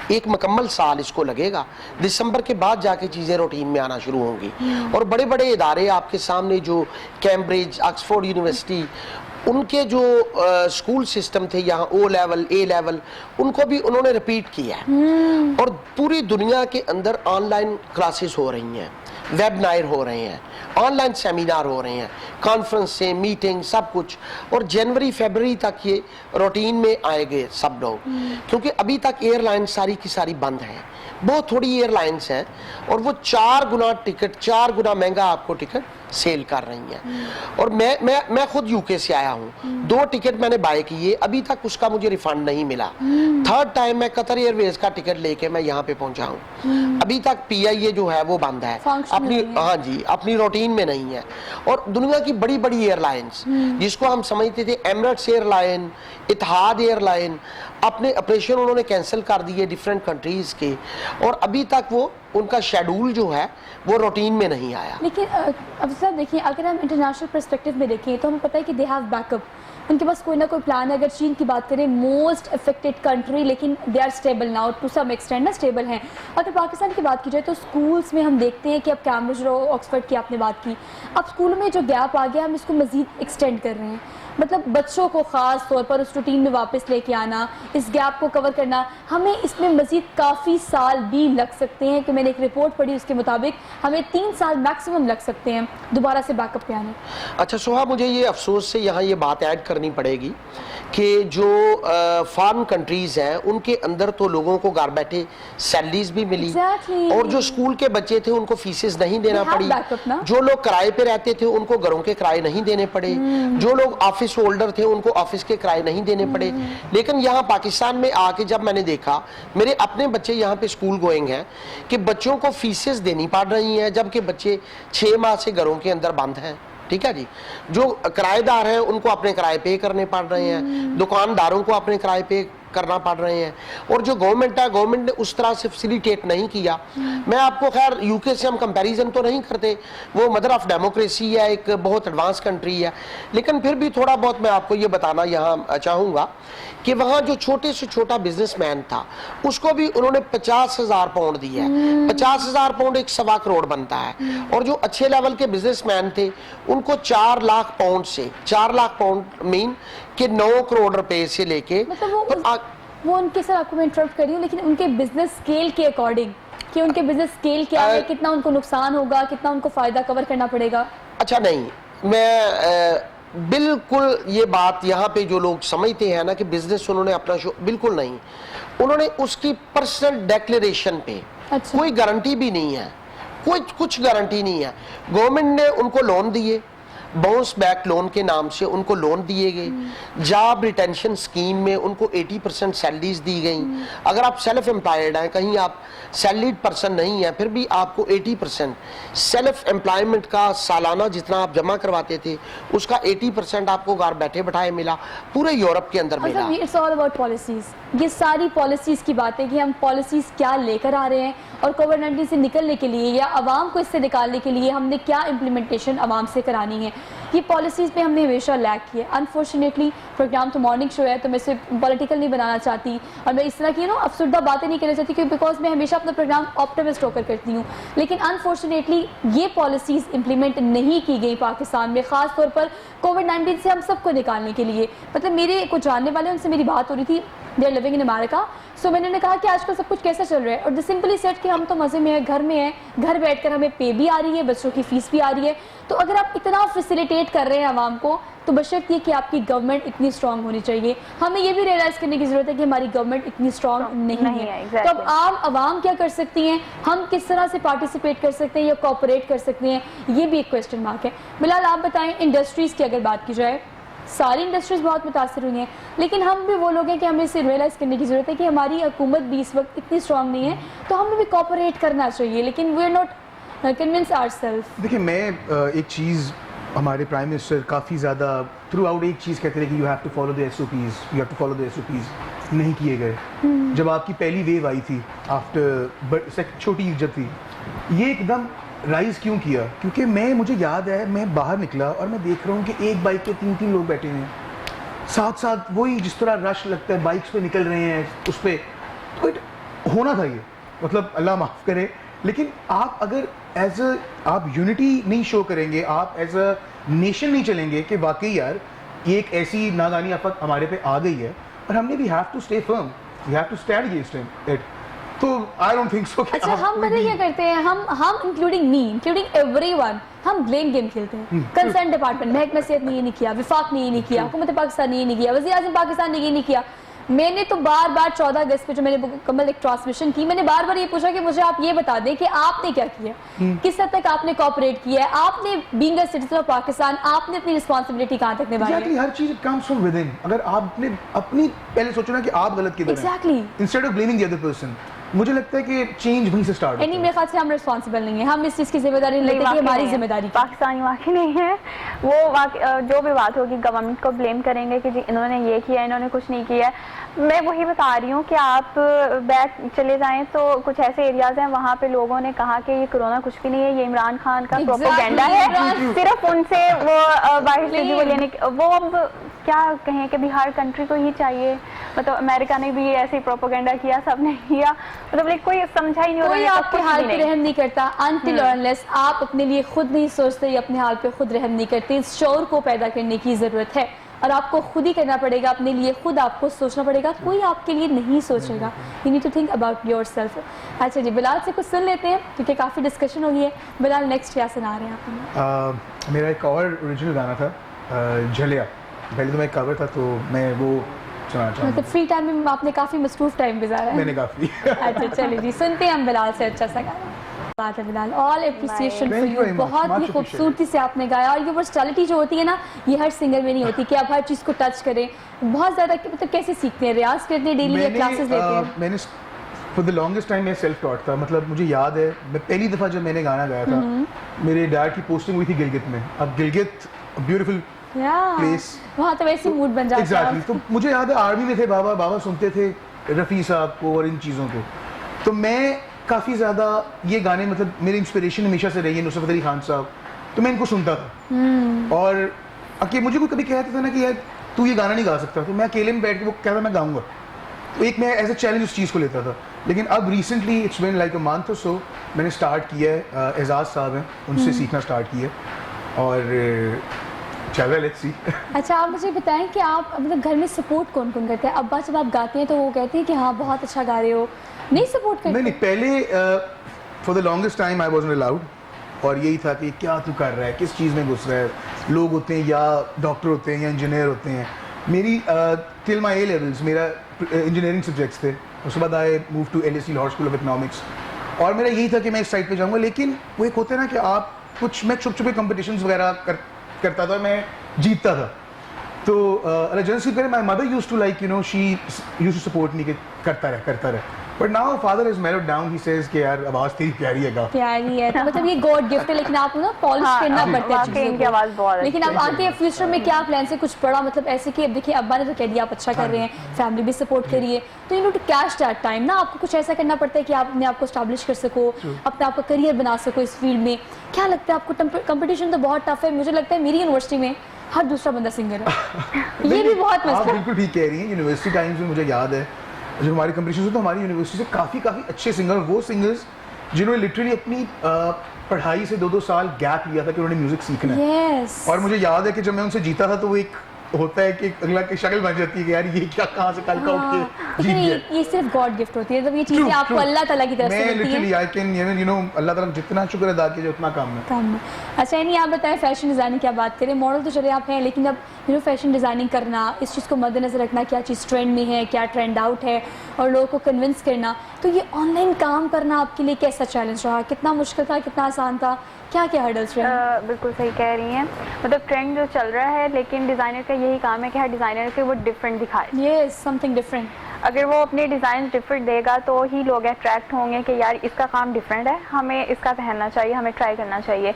ایک مکمل سال اس کو لگے گا. دسمبر کے بعد جا کے چیزیں روٹین میں آنا شروع ہوں گی, اور بڑے بڑے ادارے آپ کے سامنے جو کیمبرج آکسفورڈ یونیورسٹی ان کے جو اسکول سسٹم تھے یہاں او لیول اے لیول ان کو بھی انہوں نے ریپیٹ کیا ہے, اور پوری دنیا کے اندر آن لائن کلاسز ہو رہی ہیں, ویبنائر ہو رہے ہیں, آن لائن سیمینار ہو رہے ہیں, کانفرنس سے میٹنگ سب کچھ, اور جنوری فیبرری تک یہ روٹین میں آئے گے سب لوگ, کیونکہ ابھی تک ایئر لائن ساری کی ساری بند ہیں, بہت تھوڑی ایئر لائنس ہیں, اور وہ 4 گنا ٹکٹ 4 گنا مہنگا آپ کو ٹکٹ سیل کر رہی ہیں. اور میں خود یو کے سے آیا ہوں, 2 ٹکٹ میں نے بائی کیے, ابھی تک اس کا مجھے ریفنڈ نہیں ملا. 3rd ٹائم میں قطر ایئر ویز کا ٹکٹ لے کے میں یہاں پہ پہنچا ہوں, ابھی تک پی آئی اے جو ہے وہ بند ہے اپنی, ہاں جی اپنی روٹین میں نہیں ہے. اور دنیا کی بڑی بڑی ایئر لائنس جس کو ہم سمجھتے تھے ایمریٹس ایئر لائن, اتحاد ایئر لائن, اپنے آپریشن انہوں نے کینسل کر دیے ڈیفرنٹ کنٹریز کے, اور ابھی تک وہ ان کا شیڈول جو ہے وہ روٹین میں نہیں آیا. لیکن اب صاحب دیکھیں اگر ہم انٹرنیشنل پرسپیکٹو میں دیکھیں تو ہمیں پتہ ہے کہ دے ہیو بیک اپ, ان کے پاس کوئی نہ کوئی پلان ہے. اگر چین کی بات کریں موسٹ افیکٹڈ کنٹری, لیکن they are stable now to some extent, stable ہیں. اگر پاکستان کی بات کی جائے تو اسکولس میں ہم دیکھتے ہیں کہ اب کیمبرج اور آکسفورڈ کی آپ نے بات کی, اب اسکولوں میں جو گیپ آ گیا ہم اس کو مزید ایکسٹینڈ کر رہے ہیں. مطلب بچوں کو خاص طور پر اس روٹین میں واپس لے کے آنا, اس گیپ کو کور کرنا, ہمیں اس میں مزید کافی سال بھی لگ سکتے ہیں. کہ میں نے ایک رپورٹ پڑھی اس کے مطابق ہمیں 3 سال میکسیمم لگ سکتے ہیں دوبارہ سے بیک اپ پہ آنے. اچھا سہا, مجھے یہ افسوس سے یہاں یہ بات ایڈ کرنی پڑے گی کہ جو فارن کنٹریز ہیں ان کے اندر تو لوگوں کو گھر بیٹھے سیلریز بھی ملی, اور جو اسکول کے بچے تھے ان کو فیسز نہیں دینا پڑی, جو لوگ کرائے پہ رہتے تھے ان کو گھروں کے کرائے نہیں دینے پڑے, جو لوگ آفس ہولڈر تھے ان کو آفس کے کرائے نہیں دینے پڑے. لیکن یہاں پاکستان میں آ کے جب میں نے دیکھا, میرے اپنے بچے یہاں پہ اسکول گوئنگ ہیں, کہ بچوں کو فیسز دینی پڑ رہی ہیں جبکہ بچے 6 ماہ سے گھروں کے اندر بند ہیں. ٹھیک ہے جی, جو کرائے دار ہیں ان کو اپنے کرائے پے کرنے پڑ رہے ہیں, دکانداروں کو اپنے کرائے پے کرنا پڑ رہے ہیں, اور جو گورنمنٹ ہے گورنمنٹ نے اس طرح سے فیسیلیٹیٹ نہیں کیا. میں آپ کو خیر یو کے سے ہم کمپیریزن تو نہیں کرتے, وہ مدر آف ڈیموکریسی ہے, ایک بہت ایڈوانس کنٹری ہے, لیکن پھر بھی تھوڑا بہت میں آپ کو یہ بتانا یہاں چاہوں گا کہ وہاں جو چھوٹے سے چھوٹا بزنس مین تھا اس کو بھی انہوں نے 50,000 پاؤنڈ دیا ہے. 50,000 پاؤنڈ 1.25 کروڑ بنتا ہے, اور جو اچھے لیول کے بزنس مین تھے ان کو 4 لاکھ پاؤنڈ سے 4 لاکھ پاؤنڈ مین کہ 9 کروڑ روپے سے لے کے, وہ ان کے سر آپ کو میں انٹرپٹ کر رہی ہوں, لیکن ان کے بزنس سکیل کے اکارڈنگ کہ ان کے بزنس سکیل کیا ہے, کتنا ان کو نقصان ہوگا, کتنا ان کو فائدہ کور کرنا پڑے گا. اچھا نہیں, میں بالکل یہ بات یہاں پہ جو لوگ سمجھتے ہیں نا کہ بزنس انہوں نے اپنا بالکل نہیں, انہوں نے اس کی پرسنل ڈیکلیریشن پہ کوئی گارنٹی بھی نہیں ہے, کچھ گارنٹی نہیں ہے. گورنمنٹ نے ان کو لون دیے, باؤنس بیک لون کے نام سے ان کو لون دیے گئے, جاب ریٹینشن سکیم میں ان کو 80% سیلریز دی گئیں. اگر آپ سیلف امپلائڈ ہیں, کہیں آپ سیلریڈ پرسن نہیں ہیں, پھر بھی آپ کو 80% سیلف امپلائمنٹ کا سالانہ جتنا آپ جمع کرواتے تھے اس کا 80% آپ کو گھر بیٹھے بٹھائے ملا, پورے یورپ کے اندر ملا. It's all about policies. یہ ساری پالیسیز کی بات ہے کہ ہم پالیسیز کیا لے کر آ رہے ہیں, اور کووڈ-19 سے نکلنے کے لیے یا عوام کو اس سے نکالنے کے لیے ہم نے کیا امپلیمنٹیشن عوام سے کرانی ہے. یہ پالیسیز پہ ہم نے ہمیشہ لیک کیا. انفارچونیٹلی پروگرام تو مارننگ شو ہے تو میں اسے پولیٹیکل نہیں بنانا چاہتی, اور میں اس طرح کی افسردہ باتیں نہیں کرنا چاہتی, کیونکہ بیکاز میں ہمیشہ اپنا پروگرام آپٹیمسٹ ہو کر کرتی ہوں. لیکن انفارچونیٹلی یہ پالیسیز امپلیمنٹ نہیں کی گئی پاکستان میں, خاص طور پر کووڈ-19 سے ہم سب کو نکالنے کے لیے. مطلب میرے کچھ جاننے والے ان سے میری بات ہو رہی تھی, they are living in America. So मैंने उन्हें कहा कि आजकल सब कुछ कैसा चल रहा है, और दे सिंपली सेड कि हम तो मज़े में हैं, घर में हैं, घर बैठकर हमें पे भी आ रही है, बच्चों की फीस भी आ रही है. तो अगर आप इतना फैसिलिटेट कर रहे हैं आवाम को, तो बशर्ते कि आपकी गवर्नमेंट इतनी स्ट्रांग होनी चाहिए. हमें ये भी रियलाइज़ करने की ज़रूरत है कि हमारी गवर्नमेंट इतनी स्ट्रांग नहीं है. तो अब आम आवाम क्या कर सकती हैं, हम किस तरह से पार्टिसिपेट कर सकते हैं या कोऑपरेट कर सकते हैं, ये भी एक क्वेश्चन मार्क है. बिलाल आप बताएं, इंडस्ट्रीज़ की अगर बात की जाए, सारी इंडस्ट्रीज़ बहुत मुतासर हुई हैं, लेकिन हम भी वो लोग हैं कि हमें इसे रियलाइज़ करने की ज़रूरत है कि हमारी हुकूमत भी इस वक्त इतनी स्ट्रांग नहीं है, तो हमें भी कोऑपरेट करना चाहिए, लेकिन we are not convince ourselves. देखिए मैं एक चीज़, हमारे प्राइम मिनिस्टर काफ़ी ज़्यादा थ्रू आउट एक चीज़ कहते रहे कि you have to follow the SOPs, you have to follow the SOPs, नहीं किए गए. जब आपकी पहली वेव आई थी आफ्टर छोटी ईद जब थी, ये एकदम राइज़ क्यों किया? क्योंकि मुझे याद है, मैं बाहर निकला और मैं देख रहा हूँ कि एक बाइक पे 3-3 लोग बैठे हैं, साथ साथ वही जिस तरह रश लगता है, बाइक्स पे निकल रहे हैं उस पर. तो होना था ये, मतलब अल्लाह माफ़ करे, लेकिन आप अगर आप यूनिटी नहीं शो करेंगे, आप एज अ नेशन नहीं चलेंगे कि वाकई यार ये एक ऐसी नादानी आफत हमारे पे आ गई है और हमने भी have to stay firm, we have to stand against it. तो आई डोंट थिंक सो. अच्छा हम पता क्या करते हैं, हम इंक्लूडिंग मी, इंक्लूडिंग एवरीवन, हम ब्लेम गेम खेलते हैं. कंसर्न डिपार्टमेंट, महकमा सेहत ने ये नहीं किया, विफाक ने ये नहीं किया, हुकूमत पाकिस्तान ने ये नहीं किया, वज़ीर आज़म पाकिस्तान ने ये नहीं किया. मैंने तो बार बार 14 अगस्त पे जो मैंने मुकम्मल एक ट्रांसमिशन की, मैंने बार बार ये पूछा कि मुझे आप ये बता दें कि आपने क्या किया, किस हद तक आपने कोऑपरेट किया है, आपने being a citizen of Pakistan आपने अपनी रिस्पांसिबिलिटी कहाँ तक निभाई है. हर चीज कम्स फ्रॉम विद इन. अगर आपने अपनी पहले सोचो ना कि आप गलत किधर हैं, exactly, instead of blaming the other person, मुझे लगता है कि चेंज वहीं से स्टार्ट होता है. मेरे ख्याल से हम रिस्पांसिबल नहीं है, हम इस चीज़ की जिम्मेदारी नहीं लेते कि हमारी जिम्मेदारी. पाकिस्तानी वाकई नहीं है वो, जो भी बात होगी गवर्नमेंट को ब्लेम करेंगे कि जी इन्होंने ये किया, इन्होंने कुछ नहीं किया. मैं वही बता रही हूँ कि आप बैक चले जाएं तो कुछ ऐसे एरियाज हैं वहाँ पे लोगों ने कहा कि ये कोरोना कुछ भी नहीं है, ये इमरान खान का प्रोपेगेंडा है, सिर्फ उनसे वो बाहर से वो लेने वो. अब क्या कहें कि भी हर कंट्री को ही चाहिए, मतलब अमेरिका ने भी ऐसे ही प्रोपेगेंडा किया, सब ने किया, मतलब कोई समझा ही नहीं, कोई आपके हाल पे रहम नहीं करता अनटिल और अनलेस आप अपने लिए खुद नहीं सोचते, अपने हाल पे खुद रहम नहीं करते. इस शौर को पैदा करने की ज़रूरत है और आपको खुद ही करना पड़ेगा, अपने लिए खुद आपको सोचना पड़ेगा, कोई आपके लिए नहीं सोचेगा. You need to think about yourself. अच्छा जी, बिलाल से कुछ सुन लेते हैं क्योंकि काफ़ी डिस्कशन हो गई है. बिलाल नेक्स्ट क्या सुना रहे हैं आप? मेरा एक और ओरिजिनल गाना था, झलिया. पहले तो मैं कवर था, तो मैं वो सुनाना चाहूँगा. मतलब फ्री टाइम में आपने काफ़ी मसरूफ टाइम गुजारा है. मैंने काफ़ी. अच्छा चलिए जी, सुनते हैं हम बिलाल से अच्छा सा गाना. बात है Bilal, all appreciation for you, बहुत ही खूबसूरती से आपने गाया. और ये वर्सटैलिटी जो होती है ना, ये हर सिंगर में नहीं होती कि आप हर चीज़ को टच करें. बहुत ज़्यादा, मतलब कैसे सीखते हैं, रियाज करते हैं डेली या क्लासेस लेते हैं? मैंने फॉर द लॉन्गेस्ट टाइम मैं सेल्फ टॉट था. मतलब मुझे याद है, मैं पहली दफ़ा जब मैंने गाना गाया था, मेरे डैड की पोस्टिंग हुई थी गिलगित में. अब गिलगित ब्यूटीफुल प्लेस, वहाँ तो वैसे मूड बन जाता है. एग्जैक्टली. तो मुझे याद है आर्मी में थे बाबा सुनते थे रफ़ी साहब को और इन चीज़ों को. तो मैं काफ़ी ज़्यादा ये गाने, मतलब मेरी इंस्पिरेशन हमेशा से रही है नुसरत अली खान साहब. तो मैं इनको सुनता था और मुझे कोई कभी कहता था ना कि यार तू ये गाना नहीं गा सकता, तो मैं अकेले में बैठ के वो कहता मैं गाऊंगा. तो एक मैं एज ए चैलेंज उस चीज़ को लेता था. लेकिन अब recently it's been like a month और सो मैंने स्टार्ट किया है. एजाज साहब हैं, उनसे सीखना स्टार्ट किया और चल रहा है, लेट्स सी. अच्छा आप मुझे बताएं कि आप मतलब घर में सपोर्ट कौन कौन करते हैं? अब्बा जब आप गाते हैं तो वो कहते हैं कि हाँ बहुत अच्छा गा रहे हो, नहीं सपोर्ट करते? नहीं, पहले for the longest time I wasn't allowed. और यही था कि क्या तू कर रहा है, किस चीज़ में घुस रहा है. लोग होते हैं या डॉक्टर होते हैं या इंजीनियर होते हैं. मेरी टिल माई ए लेवल्स मेरा इंजीनियरिंग सब्जेक्ट्स थे. उसके बाद I move to LSE Lahore school of economics. और मेरा यही था कि मैं इस साइड पे जाऊंगा. लेकिन वो एक होता है ना कि आप कुछ, मैं छुप छुपे कॉम्पिटिशन्स वगैरह करता था, मैं जीतता था. तो जनरली करे my mother use to like she use to support me कि करता रहे. But now father is mellowed down, he says कि यार आवाज़ तेरी प्यारी है, गा प्यारी है. तो मतलब ये गॉड गिफ्ट है, लेकिन आप ना पॉलिश करना पड़ता है चीज़ों इनकी आवाज़ बहुत को. लेकिन अब आगे फ्यूचर में क्या प्लान से कुछ पड़ा, मतलब ऐसे कि अब देखिए अब्बा ने तो कह दिया आप अच्छा कर रहे हैं, फैमिली भी सपोर्ट करिए, तो you know to cash that time ना आपको कुछ ऐसा करना पड़ता है कि आप अपने आप को स्टैब्लिश कर सको, अपने आप का करियर बना सको इस फील्ड में. क्या लगता है आपको? कंपटीशन तो बहुत टफ है. मुझे लगता है मेरी यूनिवर्सिटी में हर दूसरा बंदा सिंगर है. ये भी बहुत मसला है. आप बिल्कुल ठीक कह रही हैं. यूनिवर्सिटी टाइम्स में मुझे याद है जब हमारे कंपटीशन तो हमारी यूनिवर्सिटी से काफ़ी अच्छे सिंगर, वो सिंगर्स जिन्होंने लिटरली अपनी पढ़ाई से 2-2 साल गैप लिया था कि उन्होंने म्यूज़िक सीखना है. yes. और मुझे याद है कि जब मैं उनसे जीता था तो वो एक ہوتا ہے کہ اگلا کی شکل بن جاتی ہے کہ یار یہ کیا کہاں سے کل کا اٹھ کے جیت گیا. یہ صرف گاڈ گفٹ ہوتی ہے, جب یہ چیزیں آپ کو اللہ تعالیٰ کی طرف سے میں ملتی ہیں. Literally I can you know اللہ تعالیٰ جتنا شکر ادا کیا اتنا کام ہے. اچھا نہیں, آپ بتائیں فیشن ڈیزائننگ کی آپ بات کریں, ماڈل تو چلے آپ ہیں, لیکن اب فیشن ڈیزائننگ کرنا, اس چیز کو مد نظر رکھنا کیا چیز ٹرینڈ میں ہے, کیا ٹرینڈ آؤٹ ہے, اور لوگوں کو کنونس کرنا, تو یہ آن لائن کام کرنا آپ کے لیے کیسا چیلنج رہا, کتنا مشکل تھا, کتنا آسان تھا, کیا کیا ہرڈلس رہے؟ بالکل صحیح کہہ رہی ہیں, مطلب ٹرینڈ جو چل رہا ہے, لیکن ڈیزائنر کا یہی کام ہے کہ ہر ڈیزائنر کے وہ ڈفرینٹ دکھائے. یہ سم تھنگ ڈفرینٹ. اگر وہ اپنے ڈیزائن ڈفرینٹ دے گا تو ہی لوگ اٹریکٹ ہوں گے کہ یار اس کا کام ڈفرینٹ ہے, ہمیں اس کا پہننا چاہیے, ہمیں ٹرائی کرنا چاہیے.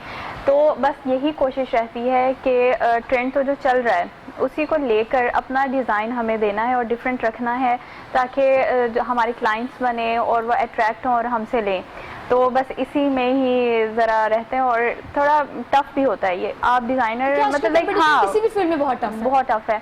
تو بس یہی کوشش رہتی ہے کہ ٹرینڈ تو جو چل رہا ہے اسی کو لے کر اپنا ڈیزائن ہمیں دینا ہے اور ڈفرینٹ رکھنا ہے, تاکہ ہمارے کلائنٹس بنے اور وہ اٹریکٹ ہوں اور ہم سے لیں. تو بس اسی میں ہی ذرا رہتے ہیں, اور تھوڑا ٹف بھی ہوتا ہے یہ. آپ ڈیزائنر مطلب لائک ہاں کسی بھی فیلڈ میں بہت ٹف ہے.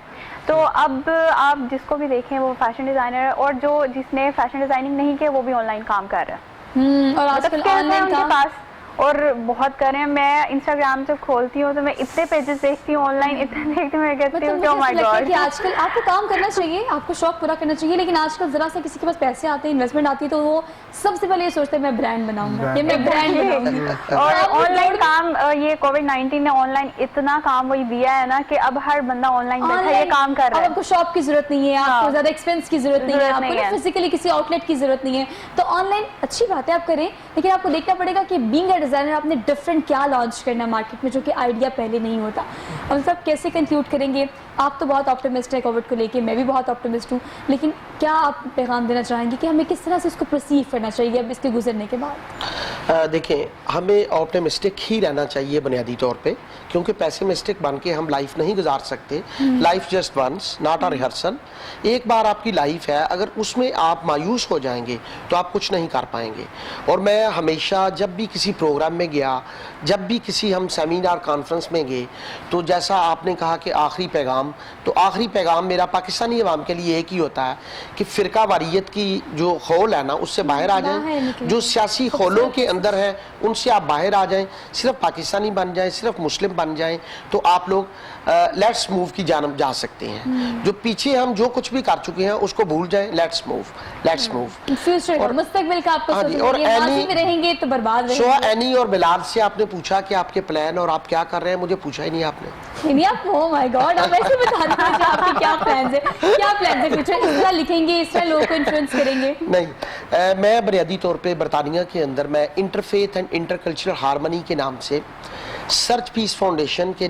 تو اب آپ جس کو بھی دیکھیں وہ فیشن ڈیزائنر ہے, اور جس نے فیشن ڈیزائننگ نہیں کیا وہ بھی آن لائن کام کر رہا ہے, اور آج کل آن لائن ان کے پاس, اور بہت کریں. میں انسٹاگرام جب کھولتی ہوں تو میں اتنے پیجز دیکھتی ہوں آن لائن, اتنے دیکھتی ہوں, میں کہتی ہوں کہ او مائی گاڈ. آج کل آپ کو کام کرنا چاہیے, آپ کو شوق پورا کرنا چاہیے, لیکن آج کل ذرا سے کسی کے پاس پیسے آتے ہیں, انویسٹمنٹ آتی ہے, تو وہ سب سے پہلے یہ سوچتے ہیں میں برانڈ بناؤں گا, یہ میں برانڈ بناؤں گا. اور آن لائن کام, یہ کووڈ-19 نے آن لائن اتنا کام وہی دیا ہے نا کہ اب ہر بندہ آن لائن بیٹھا یہ کام کر رہا ہے. آپ کو شاپ کی ضرورت نہیں ہے, آپ کو زیادہ ایکسپینس کی ضرورت نہیں ہے, آپ کو فزیکلی کسی آؤٹ لیٹ کی ضرورت نہیں ہے. تو آن لائن اچھی بات ہے آپ کریں, لیکن آپ کو دیکھنا پڑے گا کہ بینگ اے ڈیزائنر آپ نے ڈفرینٹ کیا لانچ کرنا ہے مارکیٹ میں, جو کہ آئیڈیا پہلے نہیں ہوتا. ہم سب کیسے کنکلوڈ کریں گے؟ آپ تو بہت آپٹیمسٹ ہیں کووڈ کو لے کے, میں بھی بہت آپٹیمسٹ ہوں, لیکن کیا آپ پیغام دینا چاہیں گے کہ ہمیں کس طرح سے اس کو پرسیو کرنا چاہیے اب اس کے گزرنے کے بعد؟ دیکھیں, ہمیں آپٹیمسٹک ہی رہنا چاہیے بنیادی طور پہ, کیونکہ پیسیمسٹک بن کے ہم لائف نہیں گزار سکتے. Life just once, not a rehearsal. ایک بار آپ کی لائف ہے, اگر اس میں آپ مایوس ہو جائیں گے تو آپ کچھ نہیں کر پائیں گے. اور میں ہمیشہ جب بھی کسی پروگرام میں گیا, جب بھی کسی ہم سیمینار کانفرنس میں گئے, تو جیسا آپ نے کہا کہ آخری پیغام, تو آخری پیغام میرا پاکستانی عوام کے لیے ایک ہی ہوتا ہے کہ فرقہ واریت کی جو خول ہے نا اس سے باہر آ جائیں, جو سیاسی خولوں کے اندر ہیں ان سے آپ باہر آ جائیں, صرف پاکستانی بن جائیں, صرف مسلم بن جائیں, تو آپ لوگ لیٹس موو کی جانب جا سکتے ہیں. جو پیچھے ہم جو کچھ بھی کر چکے ہیں اس کو بھول جائیں, لیٹس موو. فیوچر مستقبل کا آپ کو سوچنا ہے, ماضی میں رہیں گے تو برباد رہیں گے. سو اینی اور بلال سے آپ نے پوچھا کہ آپ کے پلان اور آپ کیا کر رہے ہیں, مجھے پوچھا ہی نہیں آپ نے. نہیں آپ, او مائی گاڈ, آپ ایسے بتا دیں مجھے آپ کے کیا پلانز ہیں, کیا پلانز ہیں فیوچر, اس طرح لکھیں گے, اس طرح لوگوں کو انفلوئنس کریں گے؟ نہیں, میں بنیادی طور پہ برطانیہ کے اندر میں انٹرفیتھ اینڈ انٹرکلچرل ہارمنی کے نام سے, سرچ پیس فاؤنڈیشن کے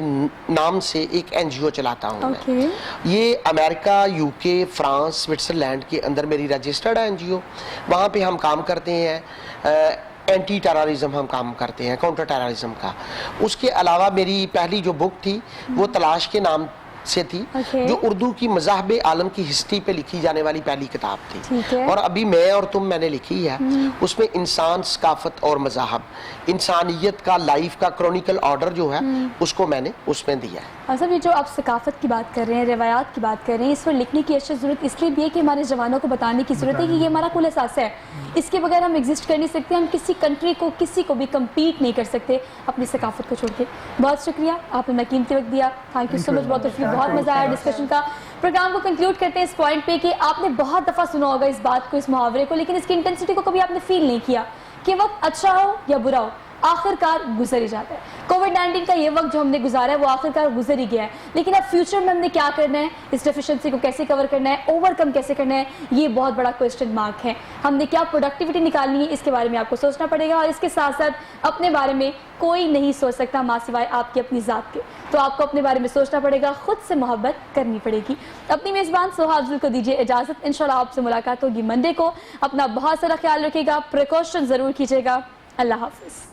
نام سے ایک این جی او چلاتا ہوں میں. یہ امریکہ, یو کے, فرانس, سوئٹزرلینڈ کے اندر میری رجسٹرڈ ہے این جی او. وہاں پہ ہم کام کرتے ہیں, اینٹی ٹیررزم ہم کام کرتے ہیں, کاؤنٹر ٹیررزم کا. اس کے علاوہ میری پہلی جو بک تھی وہ تلاش کے نام سے تھی, جو اردو کی مذاہب عالم کی ہسٹری پہ لکھی جانے والی پہلی کتاب تھی. اور ابھی میں اور تم میں نے لکھی ہے, اس میں انسان, ثقافت اور مذاہب, انسانیت کا لائف کا کرونیکل آرڈر جو ہے اس کو میں نے اس میں دیا ہے. اصل یہ جو آپ ثقافت کی بات کر رہے ہیں, روایات کی بات کر رہے ہیں, اس پر لکھنے کی اشد ضرورت اس لیے بھی ہے کہ ہمارے جوانوں کو بتانے کی ضرورت ہے کہ یہ ہمارا کل احساس ہے, اس کے بغیر ہم ایگزسٹ کر نہیں سکتے, ہم کسی کنٹری کو, کسی کو بھی کمپیٹ نہیں کر سکتے اپنی ثقافت کو چھوڑ کے. بہت شکریہ, آپ نے قیمتی وقت دیا, تھینک یو سو مچ. بہت مزہ آیا ڈسکشن کا. پروگرام کو کنکلوڈ کرتے ہیں اس پوائنٹ پہ کہ آپ نے بہت دفعہ سنا ہوگا اس بات کو, اس محاورے کو, لیکن اس کی انٹینسٹی کو کبھی آپ نے فیل نہیں کیا کہ وقت اچھا ہو یا برا ہو, آخر کار گزر ہی جاتا ہے. کووڈ-19 کا یہ وقت جو ہم نے گزارا ہے وہ آخر کار گزر ہی گیا ہے, لیکن اب فیوچر میں ہم نے کیا کرنا ہے, اس ڈیفیشنسی کو کیسے کور کرنا ہے, اوور کم کیسے کرنا ہے, یہ بہت بڑا کوسچن مارک ہے. ہم نے کیا پروڈکٹیوٹی نکالنی ہے, اس کے بارے میں آپ کو سوچنا پڑے گا, اور اس کے ساتھ ساتھ اپنے بارے میں کوئی نہیں سوچ سکتا ماں سوائے آپ کی اپنی ذات کے. تو آپ کو اپنے بارے میں سوچنا پڑے گا, خود سے محبت کرنی پڑے گی. اپنی میزبان سوہا افضل کو دیجیے اجازت, انشاءاللہ آپ سے ملاقات ہوگی منڈے کو. اپنا بہت سارا خیال رکھیے گا, پریکاشن ضرور کیجیے گا. اللہ حافظ.